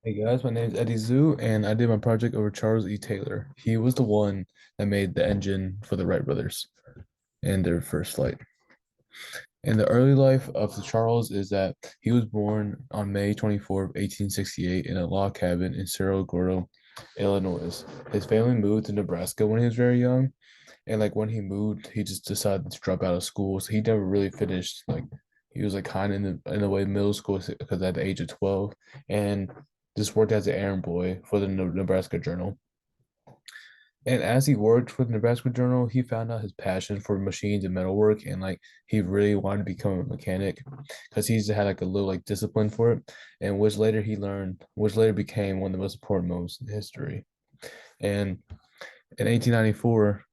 Hey guys, my name is Eddie Zhu, and I did my project over Charles E. Taylor. He was the one that made the engine for the Wright brothers and their first flight. And the early life of the Charles is that he was born on May 24th, 1868, in a log cabin in Cerro Gordo, Illinois. His family moved to Nebraska when he was very young, and like when he moved, he just decided to drop out of school. So he never really finished. Like he was like kind of in the way middle school because at the age of 12, and just worked as an errand boy for the Nebraska Journal. And as he worked for the Nebraska Journal, he found out his passion for machines and metalwork, and like he really wanted to become a mechanic because he's had like a little like discipline for it, and which later became one of the most important moments in history. And in 1894,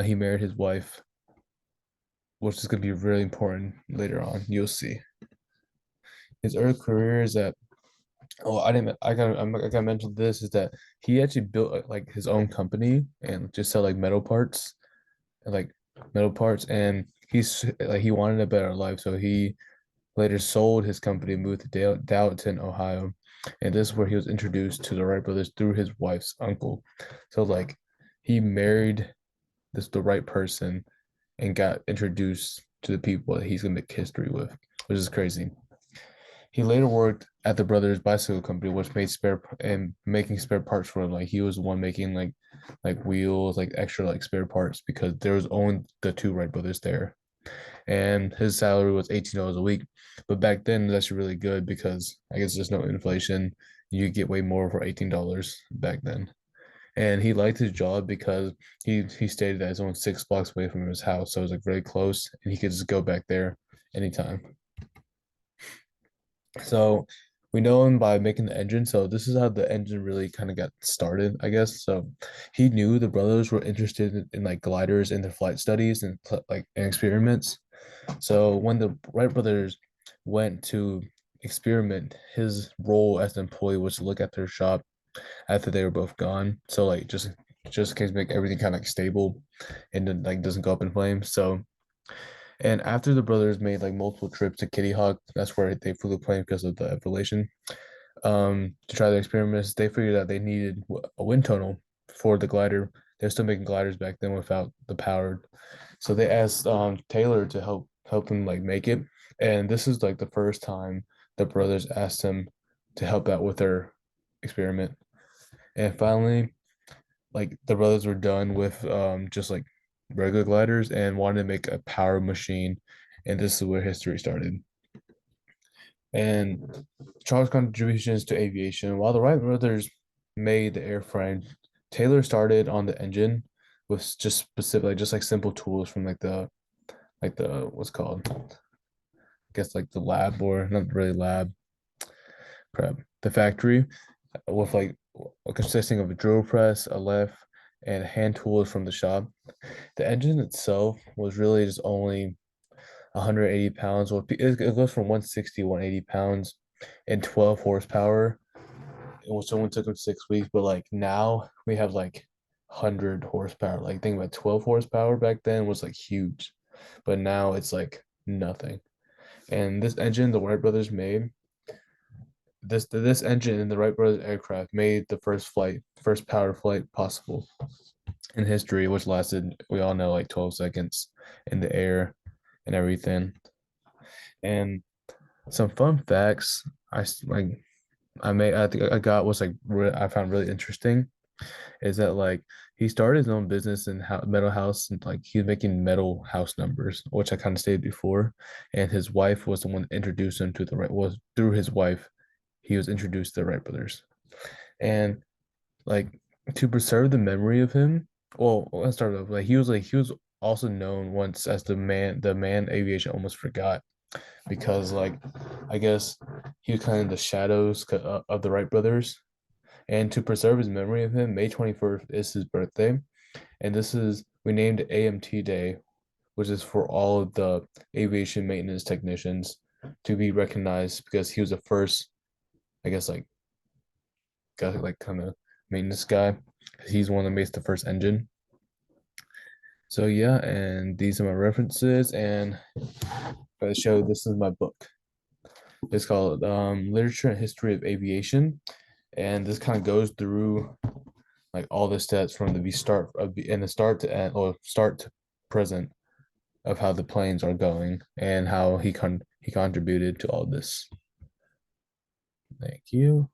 he married his wife, which is going to be really important later on. You'll see. His early career is that oh, I didn't. I got mentioned this is that he actually built like his own company and just sell like like metal parts, and he wanted a better life, so he later sold his company and moved to Dalton, Ohio, and this is where he was introduced to the Wright brothers through his wife's uncle. So like he married the right person and got introduced to the people that he's gonna make history with, which is crazy. He later worked at the brothers bicycle company, which made making spare parts for him. Like he was the one making like wheels, like extra like spare parts because there was only the two Wright brothers there. And his salary was $18 a week. But back then that's really good because I guess there's no inflation. You get way more for $18 back then. And he liked his job because he stated that it's only 6 blocks away from his house. So it was like very close and he could just go back there anytime. So we know him by making the engine. So this is how the engine really kind of got started, I guess. So he knew the brothers were interested in like gliders in their flight studies and like and experiments. So when the Wright brothers went to experiment, his role as an employee was to look at their shop after they were both gone. So like just in case make everything kind of like stable and then like doesn't go up in flames. So and after the brothers made like multiple trips to Kitty Hawk, that's where they flew the plane because of the ventilation. To try the experiments, they figured out they needed a wind tunnel for the glider. They're still making gliders back then without the powered. So they asked Taylor to help them like make it. And this is like the first time the brothers asked him to help out with their experiment. And finally, like the brothers were done with just like regular gliders and wanted to make a power machine, and this is where history started. And Charles' contributions to aviation, while the Wright brothers made the airframe, Taylor started on the engine with just specific, like just like simple tools from like the what's called, I guess like the lab or not really lab, crap, the factory with like consisting of a drill press, a lathe, and hand tools from the shop. The engine itself was really just only 180 pounds. Well, it goes from 160 to 180 pounds and 12 horsepower. It was only took them 6 weeks, but like now we have like 100 horsepower. Like think about 12 horsepower back then was like huge, but now it's like nothing. And this engine the Wright brothers made, this engine in the Wright brothers aircraft made the first powered flight possible in history, which lasted, we all know, like 12 seconds in the air and everything. And some fun facts like I think I got was like I found really interesting is that like he started his own business in metal house and like he was making metal house numbers, which I kind of stated before. And his wife was the one that introduced him to the right was through his wife he was introduced to the Wright brothers. And like to preserve the memory of him. Well, let's start off. Like he was also known once as the man aviation almost forgot because like I guess he was kind of the shadows of the Wright brothers. And to preserve his memory of him, May 21st is his birthday, and this is we named it AMT Day, which is for all of the aviation maintenance technicians to be recognized because he was the first, I guess, like guy like kind of maintenance guy. He's the one that makes the first engine. So yeah, and these are my references, and for the show, this is my book. It's called Literature and History of Aviation. And this kind of goes through like all the steps from the start of in the start to end or start to present of how the planes are going and how he contributed to all this. Thank you.